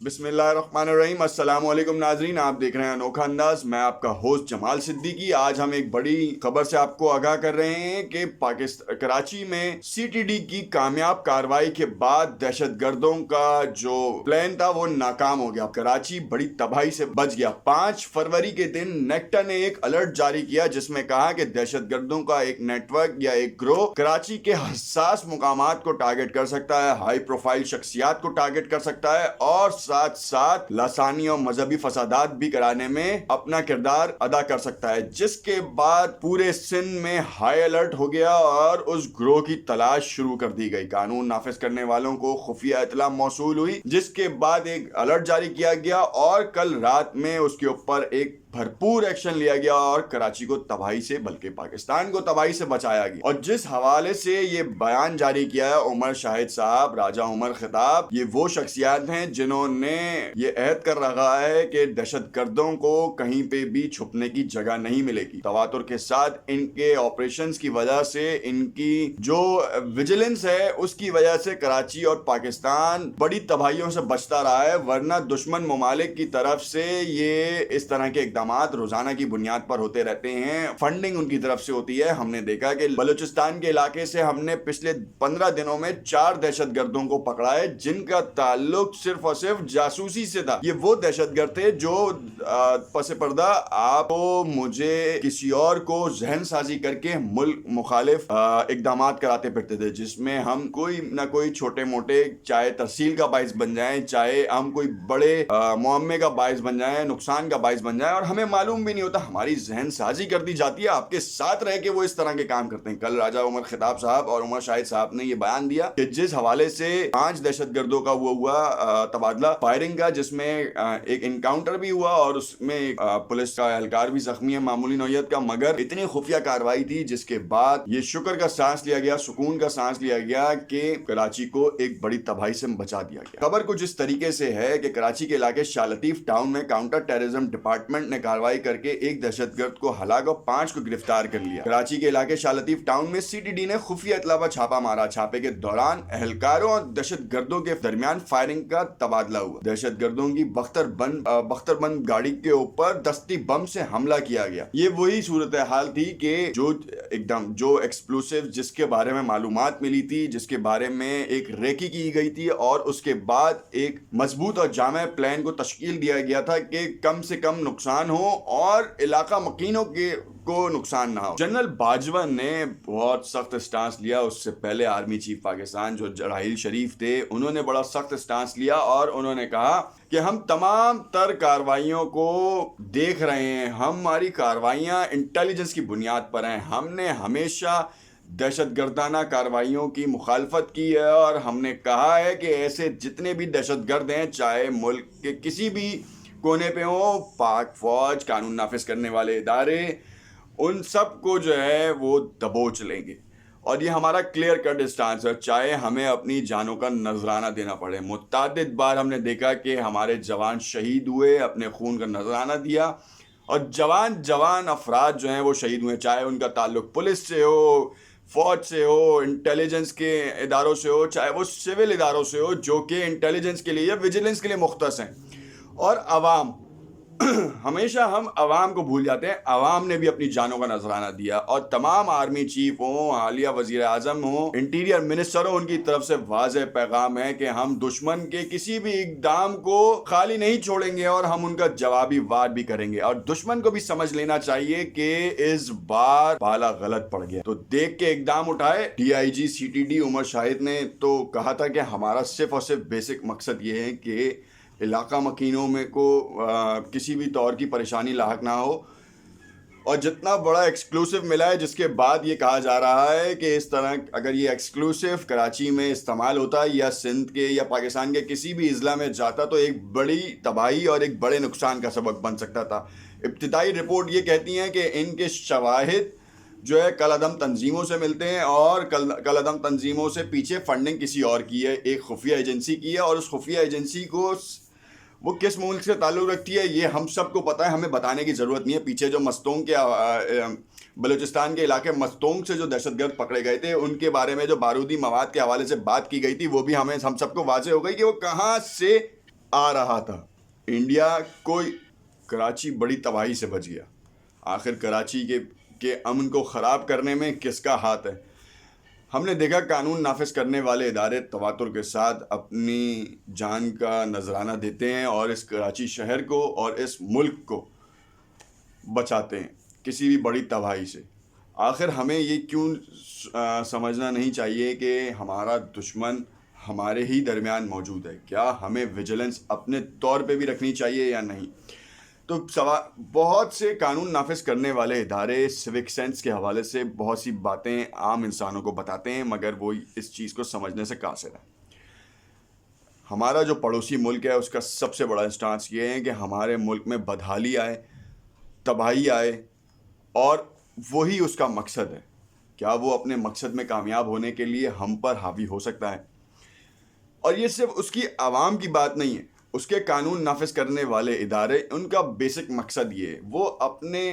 بسم اللہ الرحمن الرحیم۔ السلام علیکم ناظرین، آپ دیکھ رہے ہیں انوکھا انداز۔ میں آپ کا ہوسٹ جمال صدیقی۔ آج ہم ایک بڑی خبر سے آپ کو آگاہ کر رہے ہیں کہ کراچی میں سی ٹی ڈی کی کامیاب کارروائی کے بعد دہشت گردوں کا جو پلان تھا وہ ناکام ہو گیا۔ کراچی بڑی تباہی سے بچ گیا۔ 5 فروری کے دن نیکٹا نے ایک الرٹ جاری کیا جس میں کہا کہ دہشت گردوں کا ایک نیٹ ورک یا ایک گروہ کراچی کے حساس مقامات کو ٹارگٹ کر سکتا ہے، ہائی پروفائل شخصیات کو ٹارگٹ کر سکتا ہے اور ساتھ ساتھ لسانی اور مذہبی فسادات بھی کرانے میں اپنا کردار ادا کر سکتا ہے، جس کے بعد پورے سندھ میں ہائی الرٹ ہو گیا اور اس گروہ کی تلاش شروع کر دی گئی۔ قانون نافذ کرنے والوں کو خفیہ اطلاع موصول ہوئی جس کے بعد ایک الرٹ جاری کیا گیا اور کل رات میں اس کے اوپر ایک بھرپور ایکشن لیا گیا اور کراچی کو تباہی سے بلکہ پاکستان کو تباہی سے بچایا گیا۔ اور جس حوالے سے یہ بیان جاری کیا ہے عمر شاہد صاحب، راجہ عمر خطاب، یہ وہ شخصیات ہیں جنہوں نے یہ عہد کر رکھا ہے کہ دہشت گردوں کو کہیں پہ بھی چھپنے کی جگہ نہیں ملے گی۔ تواتر کے ساتھ ان کے آپریشنز کی وجہ سے، ان کی جو ویجیلنس ہے اس کی وجہ سے کراچی اور پاکستان بڑی تباہیوں سے بچتا رہا ہے، ورنہ دشمن ممالک کی طرف سے یہ اس طرح کے اقدامات روزانہ کی بنیاد پر ہوتے رہتے ہیں، فنڈنگ ان کی طرف سے ہوتی ہے۔ ہم نے دیکھا کہ بلوچستان کے علاقے سے ہم نے پچھلے 15 دنوں میں 4 دہشت گردوں کو پکڑا ہے جن کا تعلق صرف اور صرف جاسوسی سے تھا۔ یہ وہ دہشت گرد تھے جو پس پردہ آپ کو مجھے کسی اور کو ذہن سازی کر کے ملک مخالف اقدامات کراتے پھرتے تھے، جس میں ہم کوئی نہ کوئی چھوٹے موٹے چاہے ترسیل کا باعث بن جائیں، چاہے ہم کوئی بڑے معمے کا باعث بن جائیں، نقصان کا باعث بن جائیں، اور ہمیں معلوم بھی نہیں ہوتا، ہماری ذہن سازی کر دی جاتی ہے آپ کے ساتھ رہ کے وہ اس طرح کے کام کرتے ہیں۔ کل راجہ عمر خطاب صاحب اور عمر شاہد صاحب نے یہ بیان دیا کہ جس حوالے سے 5 دہشت گردوں کا وہ ہوا تبادلہ فائرنگ کا، جس میں ایک انکاؤنٹر بھی ہوا اور اس میں پولیس کا اہلکار بھی زخمی ہے معمولی نوعیت کا، مگر اتنی خفیہ کارروائی تھی جس کے بعد یہ شکر کا سانس لیا گیا، سکون کا سانس لیا گیا کہ کراچی کو ایک بڑی تباہی سے بچا دیا گیا۔ خبر کچھ اس طریقے سے ہے کہ کراچی کے علاقے شاہ لطیف ٹاؤن میں کاؤنٹر ٹیررزم ڈپارٹمنٹ نے کارروائی کر کے ایک دہشت گرد کو ہلاک اور 5 کو گرفتار کر لیا۔ کراچی کے علاقے شاہ لطیف ٹاؤن میں سی ٹی ڈی نے خفیہ اطلاع پر چھاپا مارا۔ چھاپے کے دوران اہلکاروں اور دہشت گردوں کے درمیان فائرنگ کا تبادلہ ہوا۔ دہشت گردوں کی بختر بند گاڑی کے اوپر دستی بم سے حملہ کیا گیا۔ یہ وہی صورتحال تھی کہ جو ایکسپلوسیو جس کے بارے میں معلومات ملی تھی، جس کے بارے میں ایک ریکی کی گئی تھی اور اس کے بعد ایک مضبوط اور جامع پلان کو تشکیل دیا گیا تھا کہ کم سے کم نقصان ہو اور علاقہ مکینوں کو نقصان نہ ہو۔ جنرل باجوہ نے بہت سخت سٹانس لیا۔ اس سے پہلے آرمی چیف پاکستان جو راحیل شریف تھے، انہوں نے بڑا سخت سٹانس لیا اور انہوں نے کہا کہ ہم تمام تر کارروائیوں کو دیکھ رہے ہیں، ہماری کارروائیاں انٹیلیجنس کی بنیاد پر ہیں، ہم نے ہمیشہ دہشت گردانہ کارروائیوں کی مخالفت کی ہے اور ہم نے کہا ہے کہ ایسے جتنے بھی دہشت گرد ہیں، چاہے ملک کے کسی بھی کونے پہ ہوں، پاک فوج، قانون نافذ کرنے والے ادارے، ان سب کو جو ہے وہ دبوچ لیں گے۔ اور یہ ہمارا کلیئر کٹ اسٹانس ہے، چاہے ہمیں اپنی جانوں کا نذرانہ دینا پڑے۔ متعدد بار ہم نے دیکھا کہ ہمارے جوان شہید ہوئے، اپنے خون کا نذرانہ دیا، اور جوان افراد جو ہیں وہ شہید ہوئے، چاہے ان کا تعلق پولیس سے ہو، فوج سے ہو، انٹیلیجنس کے اداروں سے ہو، چاہے وہ سول اداروں سے ہو جو کہ انٹیلیجنس کے لیے یا ویجیلنس کے لیے مختص ہیں۔ اور عوام، ہمیشہ ہم عوام کو بھول جاتے ہیں، عوام نے بھی اپنی جانوں کا نذرانہ دیا، اور تمام آرمی چیف ہوں، حالیہ وزیر اعظم ہوں، انٹیریئر منسٹر ہوں، ان کی طرف سے واضح پیغام ہے کہ ہم دشمن کے کسی بھی اقدام کو خالی نہیں چھوڑیں گے اور ہم ان کا جوابی وار بھی کریں گے۔ اور دشمن کو بھی سمجھ لینا چاہیے کہ اس بار پالا غلط پڑ گیا، تو دیکھ کے اقدام اٹھائے۔ D I G C T D Umar Shahid نے تو کہا تھا کہ ہمارا صرف اور صرف بیسک مقصد یہ ہے کہ علاقہ مکینوں میں کو کسی بھی طور کی پریشانی لاحق نہ ہو، اور جتنا بڑا ایکسکلوسیو ملا ہے، جس کے بعد یہ کہا جا رہا ہے کہ اس طرح اگر یہ ایکسکلوسیو کراچی میں استعمال ہوتا یا سندھ کے یا پاکستان کے کسی بھی اضلاع میں جاتا تو ایک بڑی تباہی اور ایک بڑے نقصان کا سبب بن سکتا تھا۔ ابتدائی رپورٹ یہ کہتی ہیں کہ ان کے شواہد جو ہے کل عدم تنظیموں سے ملتے ہیں، اور کل عدم تنظیموں سے پیچھے فنڈنگ کسی اور کی ہے، ایک خفیہ ایجنسی کی ہے، اور اس خفیہ ایجنسی کو وہ کس ملک سے تعلق رکھتی ہے یہ ہم سب کو پتہ ہے، ہمیں بتانے کی ضرورت نہیں ہے۔ پیچھے جو مستونگ کے بلوچستان کے علاقے مستونگ سے جو دہشت گرد پکڑے گئے تھے، ان کے بارے میں جو بارودی مواد کے حوالے سے بات کی گئی تھی، وہ بھی ہم سب کو واضح ہو گئی کہ وہ کہاں سے آ رہا تھا انڈیا کوئی کراچی بڑی تباہی سے بچ گیا. آخر کراچی کے امن کو خراب کرنے میں کس کا ہاتھ ہے؟ ہم نے دیکھا قانون نافذ کرنے والے ادارے تواتر کے ساتھ اپنی جان کا نذرانہ دیتے ہیں اور اس کراچی شہر کو اور اس ملک کو بچاتے ہیں کسی بھی بڑی تباہی سے. آخر ہمیں یہ کیوں سمجھنا نہیں چاہیے کہ ہمارا دشمن ہمارے ہی درمیان موجود ہے؟ کیا ہمیں ویجیلنس اپنے طور پہ بھی رکھنی چاہیے یا نہیں؟ تو بہت سے قانون نافذ کرنے والے ادارے سیوک سینس کے حوالے سے بہت سی باتیں عام انسانوں کو بتاتے ہیں، مگر وہ اس چیز کو سمجھنے سے قاصر ہے. ہمارا جو پڑوسی ملک ہے اس کا سب سے بڑا اسٹانس یہ ہے کہ ہمارے ملک میں بدحالی آئے، تباہی آئے، اور وہی اس کا مقصد ہے. کیا وہ اپنے مقصد میں کامیاب ہونے کے لیے ہم پر حاوی ہو سکتا ہے؟ اور یہ صرف اس کی عوام کی بات نہیں ہے، اس کے قانون نافذ کرنے والے ادارے، ان کا بیسک مقصد یہ ہے، وہ اپنے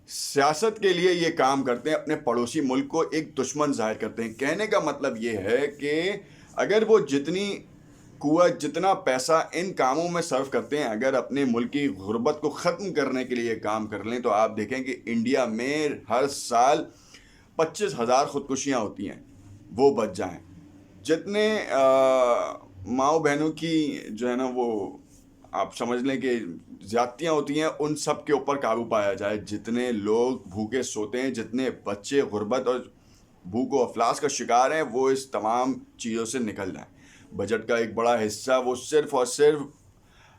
سیاست کے لیے یہ کام کرتے ہیں، اپنے پڑوسی ملک کو ایک دشمن ظاہر کرتے ہیں. کہنے کا مطلب یہ ہے کہ اگر وہ جتنی قوت، جتنا پیسہ ان کاموں میں صرف کرتے ہیں، اگر اپنے ملک کی غربت کو ختم کرنے کے لیے کام کر لیں، تو آپ دیکھیں کہ انڈیا میں ہر سال 25,000 خودکشیاں ہوتی ہیں، وہ بچ جائیں. جتنے ماؤں بہنوں کی جو ہے نا وہ آپ سمجھ لیں کہ زیادتیاں ہوتی ہیں، ان سب کے اوپر قابو پایا جائے. جتنے لوگ بھوکے سوتے ہیں، جتنے بچے غربت اور بھوک و افلاس کا شکار ہیں، وہ اس تمام چیزوں سے نکل جائیں. بجٹ کا ایک بڑا حصہ وہ صرف اور صرف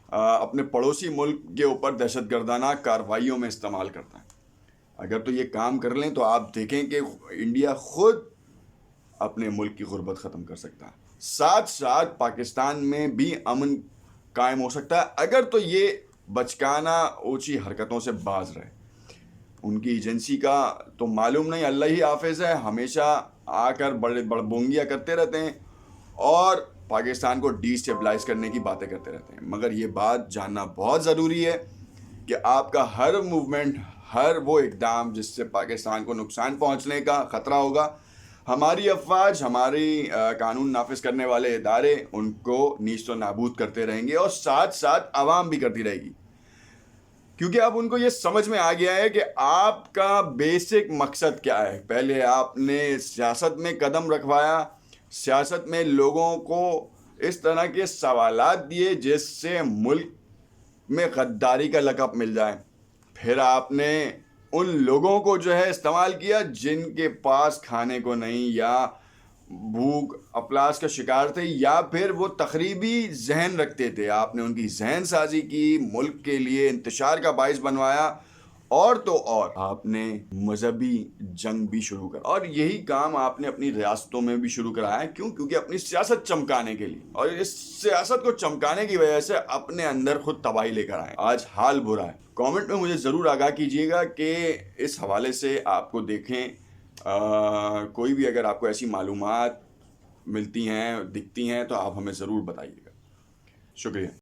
اپنے پڑوسی ملک کے اوپر دہشت گردانہ کارروائیوں میں استعمال کرتا ہے. اگر تو یہ کام کر لیں تو آپ دیکھیں کہ انڈیا خود اپنے ملک کی غربت ختم کر سکتا ہے. ساتھ ساتھ پاکستان میں بھی امن قائم ہو سکتا ہے، اگر تو یہ بچکانہ اونچی حرکتوں سے باز رہے. ان کی ایجنسی کا تو معلوم نہیں، اللہ ہی حافظ ہے، ہمیشہ آ کر بڑے بڑبونگیاں کرتے رہتے ہیں اور پاکستان کو ڈی اسٹیبلائز کرنے کی باتیں کرتے رہتے ہیں. مگر یہ بات جاننا بہت ضروری ہے کہ آپ کا ہر موومنٹ، ہر وہ اقدام جس سے پاکستان کو نقصان پہنچنے کا خطرہ ہوگا، ہماری افواج، ہماری قانون نافذ کرنے والے ادارے ان کو نیست و نابود کرتے رہیں گے، اور ساتھ ساتھ عوام بھی کرتی رہے گی. کیونکہ اب ان کو یہ سمجھ میں آ گیا ہے کہ آپ کا بیسک مقصد کیا ہے. پہلے آپ نے سیاست میں قدم رکھوایا، سیاست میں لوگوں کو اس طرح کے سوالات دیے جس سے ملک میں غداری کا لقب مل جائے. پھر آپ نے ان لوگوں کو جو ہے استعمال کیا جن کے پاس کھانے کو نہیں، یا بھوک افلاس کا شکار تھے، یا پھر وہ تخریبی ذہن رکھتے تھے. آپ نے ان کی ذہن سازی کی، ملک کے لیے انتشار کا باعث بنوایا، اور تو اور آپ نے مذہبی جنگ بھی شروع کرا. اور یہی کام آپ نے اپنی ریاستوں میں بھی شروع کرایا ہے. کیوں؟ کیونکہ اپنی سیاست چمکانے کے لیے، اور اس سیاست کو چمکانے کی وجہ سے اپنے اندر خود تباہی لے کر آئے. آج حال برا ہے. کامنٹ میں مجھے ضرور آگاہ کیجیے گا کہ اس حوالے سے آپ کو دیکھیں کوئی بھی اگر آپ کو ایسی معلومات ملتی ہیں، دکھتی ہیں، تو آپ ہمیں ضرور بتائیے گا. شکریہ.